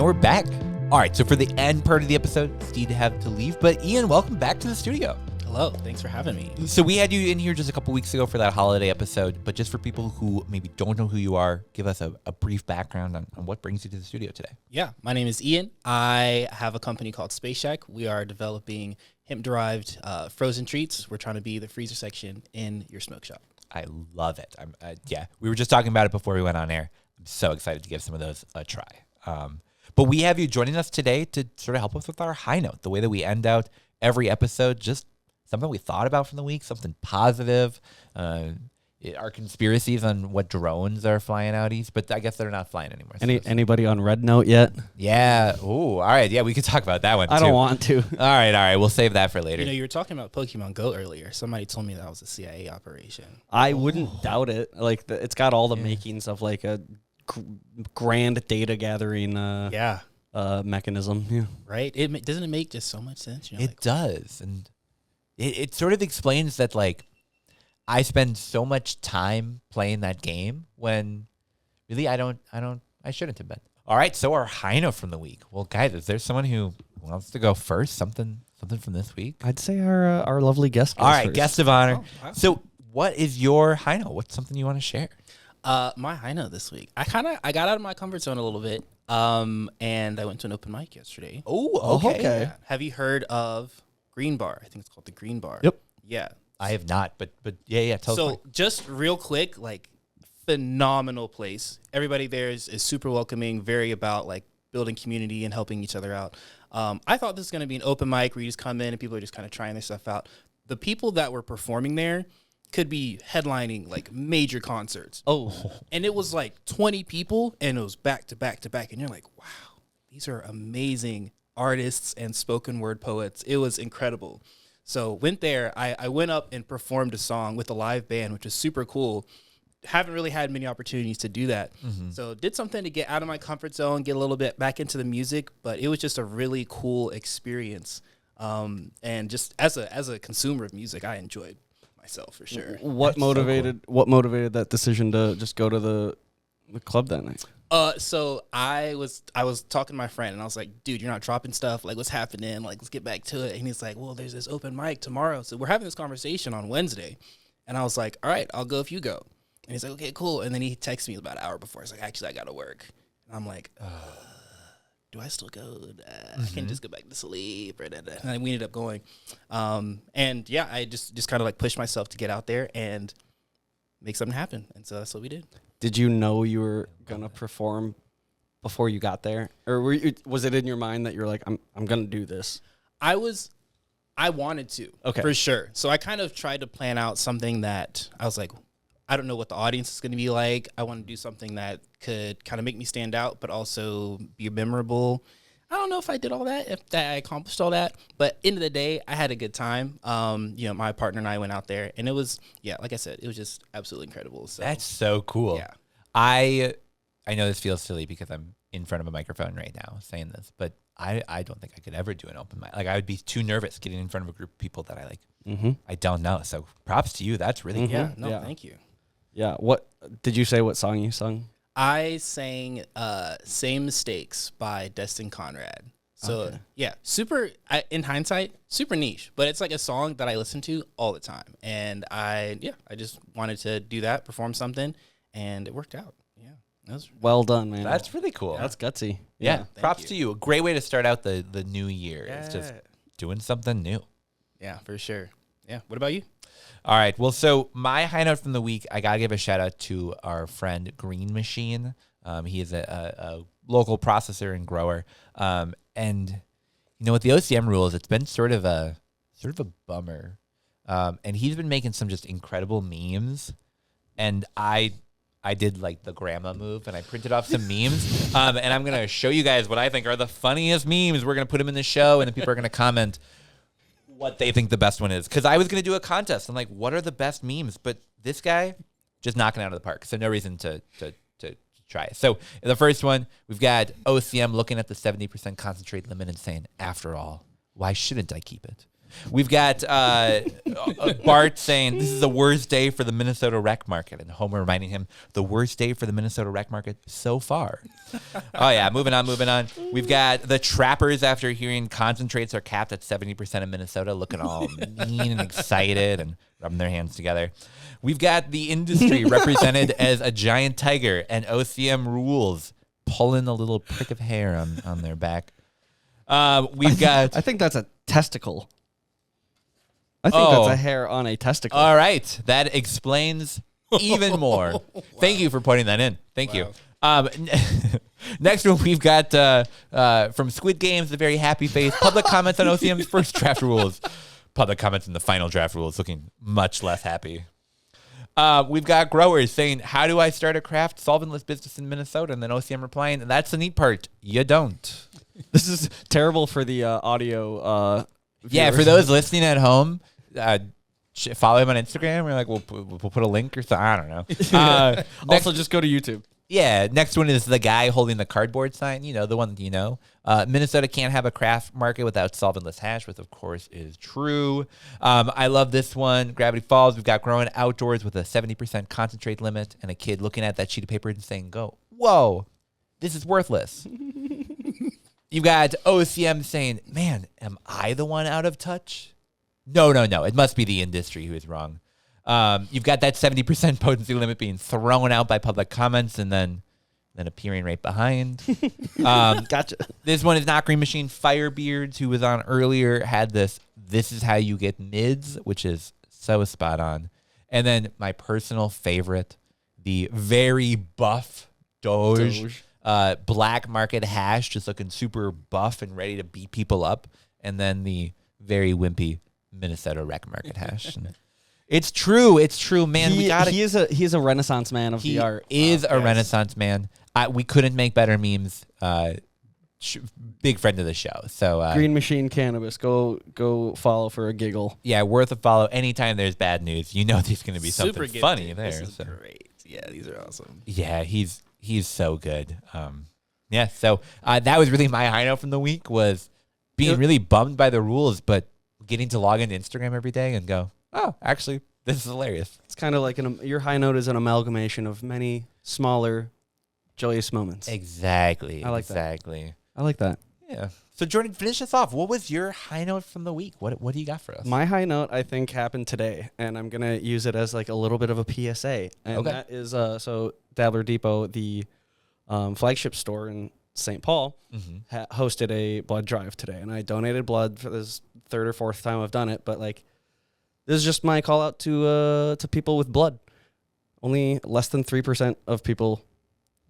And we're back. All right, so for the end part of the episode, Steve had to leave, but Ian, welcome back to the studio. Hello, thanks for having me. So we had you in here just a couple weeks ago for that holiday episode, but just for people who maybe don't know who you are, give us a brief background on what brings you to the studio today. Yeah, my name is Ian. I have a company called Space Shack. We are developing hemp-derived frozen treats. We're trying to be the freezer section in your smoke shop. I love it. We were just talking about it before we went on air. I'm so excited to give some of those a try. But we have you joining us today to sort of help us with our high note, the way that we end out every episode, just something we thought about from the week, something positive, our conspiracies on what drones are flying out east, but I guess they're not flying anymore. Anybody on Red Note yet? Yeah. Ooh, all right. Yeah, we could talk about that one too. I don't want to. All right. We'll save that for later. You know, you were talking about Pokemon Go earlier. Somebody told me that was a CIA operation. I wouldn't doubt it. Like, it's got all the makings of like a grand data gathering mechanism. Yeah. Right? Doesn't it make just so much sense? You know, It does. And it sort of explains that, like, I spend so much time playing that game when really I shouldn't have been. All right, so our high note from the week. Well, guys, is there someone who wants to go first? Something from this week? I'd say our lovely guest. All right, first. guest of honor. Oh, wow. So what is your high note? What's something you want to share? My high note this week. I got out of my comfort zone a little bit, and I went to an open mic yesterday. Oh, okay. Yeah. Have you heard of Green Bar? I think it's called the Green Bar. Yep. Yeah. I have not, but yeah. Tell us So more. just real quick, like, phenomenal place. Everybody there is super welcoming, very about like building community and helping each other out. I thought this was going to be an open mic where you just come in and people are just kind of trying their stuff out. The people that were performing there could be headlining like major concerts. And it was like 20 people and it was back to back to back. And you're like, wow, these are amazing artists and spoken word poets. It was incredible. So went there. I went up and performed a song with a live band, which was super cool. Haven't really had many opportunities to do that. Mm-hmm. So did something to get out of my comfort zone, get a little bit back into the music, but it was just a really cool experience. And just as a consumer of music, I enjoyed myself for sure. What motivated that decision to just go to the club that night? So I was talking to my friend and I was like, dude, you're not dropping stuff. Like, what's happening? Like, let's get back to it. And he's like, well, there's this open mic tomorrow. So we're having this conversation on Wednesday. And I was like, all right, I'll go if you go. And he's like, okay, cool. And then he texted me about an hour before. He's like, actually, I got to work. And I'm like, do I still go? I can't just go back to sleep. And then we ended up going. And yeah, I just kind of like pushed myself to get out there and make something happen. And so that's what we did. Did you know you were gonna perform before you got there, or was it in your mind that you're like, I'm gonna do this? I wanted to, for sure. So I kind of tried to plan out something that I was like, I don't know what the audience is going to be like. I want to do something that could kind of make me stand out, but also be memorable. I don't know if I did all that, if I accomplished all that, but end of the day, I had a good time. My partner and I went out there, and it was, like I said, it was just absolutely incredible. So That's so cool. Yeah. I know this feels silly because I'm in front of a microphone right now saying this, but I don't think I could ever do an open mic. Like, I would be too nervous getting in front of a group of people that I like. Mm-hmm. I don't know. So props to you. That's really cool. Thank you. Yeah. What did you say? What song you sung? I sang Same Mistakes by Destin Conrad. So, super, in hindsight, super niche. But it's like a song that I listen to all the time. And I just wanted to do that, perform something, and it worked out. Yeah. That was well done, man. That's really cool. That's gutsy. Yeah. Props to you. A great way to start out the new year. Yeah. It's just doing something new. Yeah, for sure. Yeah. What about you? All right. Well, so my high note from the week, I got to give a shout out to our friend Green Machine. He is a local processor and grower. And with the OCM rules, it's been sort of a bummer. And he's been making some just incredible memes. And I did like the grandma move and I printed off some memes. And I'm going to show you guys what I think are the funniest memes. We're going to put them in the show and then people are going to comment what they think the best one is. Because I was going to do a contest. I'm like, what are the best memes? But this guy just knocking it out of the park. So no reason to try it. So the first one, we've got OCM looking at the 70% concentrate limit and saying, after all, why shouldn't I keep it? We've got Bart saying this is the worst day for the Minnesota rec market, and Homer reminding him the worst day for the Minnesota rec market so far. Oh yeah, moving on. We've got the trappers after hearing concentrates are capped at 70% in Minnesota, looking all mean and excited and rubbing their hands together. We've got the industry represented as a giant tiger, and OCM rules pulling a little prick of hair on their back. We've got. I think that's a testicle. I think that's a hair on a testicle. All right, that explains even more. Wow. Thank you for putting that in. Thank you. Next one, we've got from Squid Games, the very happy face. Public comments on OCM's first draft rules. Public comments in the final draft rules, looking much less happy. We've got growers saying, how do I start a craft solventless business in Minnesota? And then OCM replying, that's the neat part. You don't. This is terrible for the audio yeah, for those listening at home, follow him on Instagram. We're like, we'll put a link or something. I don't know. Also, just go to YouTube. Yeah, next one is the guy holding the cardboard sign. You know, the one you know. Minnesota can't have a craft market without solventless hash, which of course is true. I love this one. Gravity Falls. We've got growing outdoors with a 70% concentrate limit, and a kid looking at that sheet of paper and saying, "Go, whoa, this is worthless." You've got OCM saying, "Man, am I the one out of touch?" No. It must be the industry who is wrong. You've got that 70% potency limit being thrown out by public comments and then appearing right behind. Gotcha. This one is not Green Machine. Firebeards, who was on earlier, had this is how you get mids, which is so spot on. And then my personal favorite, the very buff Doge. Black market hash, just looking super buff and ready to beat people up. And then the very wimpy Minnesota rec market hash. It's true, man. He's a renaissance man of the art. He is a renaissance man. We couldn't make better memes. Big friend of the show. So Green Machine Cannabis. Go follow for a giggle. Yeah, worth a follow. Anytime there's bad news, you know there's going to be super something funny there. This is great. Yeah, these are awesome. Yeah, he's so good. Yeah, so that was really my high note from the week, was being really bummed by the rules, but getting to log into Instagram every day and go, oh, actually, this is hilarious. It's kind of like your high note is an amalgamation of many smaller, joyous moments. Exactly. I like that. I like that. Yeah. So Jordan, finish us off. What was your high note from the week? What do you got for us? My high note, I think, happened today, and I'm gonna use it as like a little bit of a PSA. And that is so Dabbler Depot, the flagship store in St. Paul, hosted a blood drive today, and I donated blood for this third or fourth time I've done it. But like, this is just my call out to people with blood. Only less than 3% of people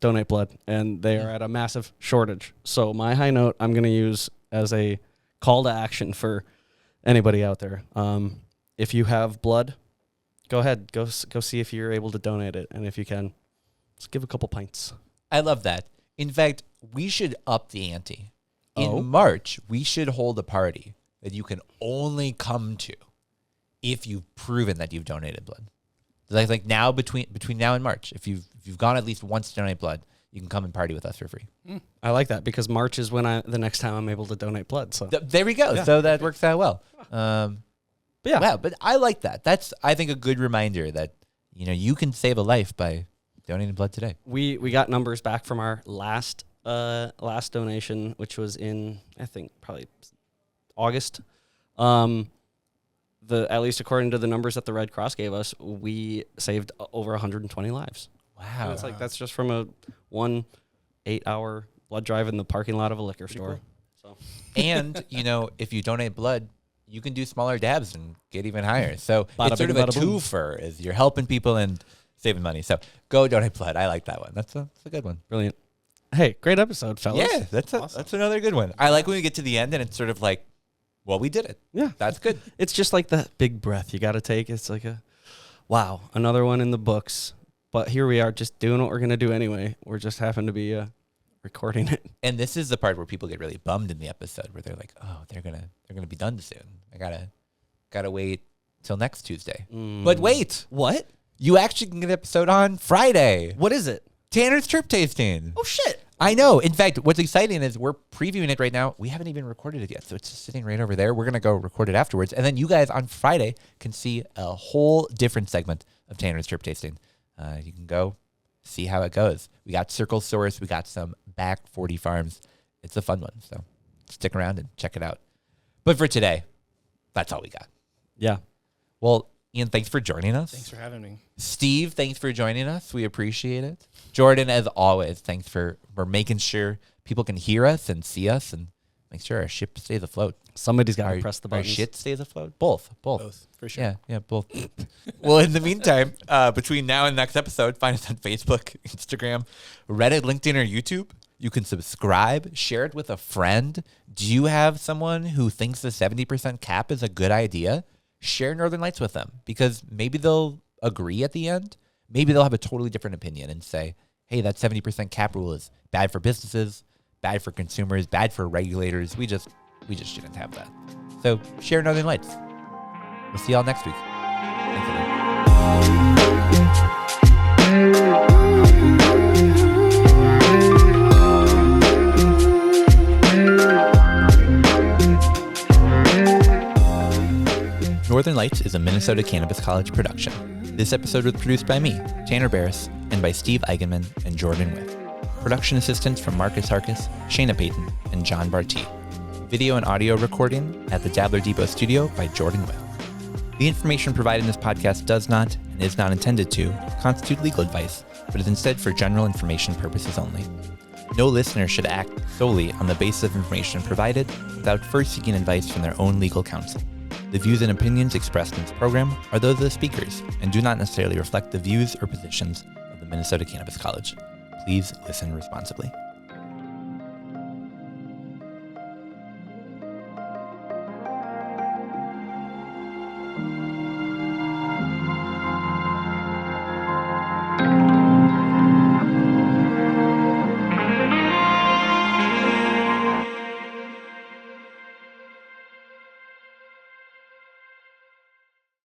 donate blood, and they are at a massive shortage. So my high note I'm going to use as a call to action for anybody out there. If you have blood, go ahead, go see if you're able to donate it, and if you can, just give a couple pints. I love that. In fact, we should up the ante. In March, we should hold a party that you can only come to if you've proven that you've donated blood. Like now, between now and March, if you've gone at least once to donate blood, you can come and party with us for free. I like that, because March is when the next time I'm able to donate blood. So there we go. Yeah. So that works out well. But yeah, wow, but I like that. That's, I think, a good reminder that you can save a life by donating blood today. We got numbers back from our last donation, which was in, I think, probably August. At least according to the numbers that the Red Cross gave us, we saved over 120 lives. Wow. And it's like, that's just from a 1 8-hour blood drive in the parking lot of a liquor store. Cool. So, and if you donate blood, you can do smaller dabs and get even higher. So it's sort of a twofer, is you're helping people and saving money. So go donate blood. I like that one. That's a good one. Brilliant. Hey, great episode, fellas. Yeah, that's another good one. I like when we get to the end and it's sort of like, well, we did it. Yeah. That's good. It's just like that big breath you got to take. It's like wow, another one in the books. But here we are, just doing what we're going to do anyway. We're just happen to be recording it. And this is the part where people get really bummed in the episode, where they're like, oh, they're going to be done soon. I got to wait till next Tuesday. But wait. What? You actually can get an episode on Friday. What is it? Tanner's Trip Tasting. Oh, shit. I know. In fact, what's exciting is we're previewing it right now. We haven't even recorded it yet, so it's just sitting right over there. We're going to go record it afterwards. And then you guys on Friday can see a whole different segment of Tanner's Trip Tasting. You can go see how it goes. We got Circle Source. We got some Back 40 Farms. It's a fun one, so stick around and check it out. But for today, that's all we got. Yeah. Well, Ian, thanks for joining us. Thanks for having me. Steve, thanks for joining us. We appreciate it. Jordan, as always, thanks for making sure people can hear us and see us and make sure our ship stays afloat. Somebody's got to press the button. Our shit stays afloat? Both, for sure. Yeah, both. Well, in the meantime, between now and next episode, find us on Facebook, Instagram, Reddit, LinkedIn, or YouTube. You can subscribe, share it with a friend. Do you have someone who thinks the 70% cap is a good idea? Share Northern Lights with them, because maybe they'll agree at the end. Maybe they'll have a totally different opinion and say, hey, that 70% cap rule is bad for businesses, bad for consumers, bad for regulators. We just shouldn't have that. So share Northern Lights. We'll see y'all next week. Thanks, everyone. Northern Lights is a Minnesota Cannabis College production. This episode was produced by me, Tanner Barris, and by Steve Eigenman and Jordan Witt. Production assistance from Marcus Harkis, Shayna Payton, and John Barty. Video and audio recording at the Dabbler Depot studio by Jordan Witt. The information provided in this podcast does not, and is not intended to, constitute legal advice, but is instead for general information purposes only. No listener should act solely on the basis of information provided without first seeking advice from their own legal counsel. The views and opinions expressed in this program are those of the speakers and do not necessarily reflect the views or positions of the Minnesota Cannabis College. Please listen responsibly.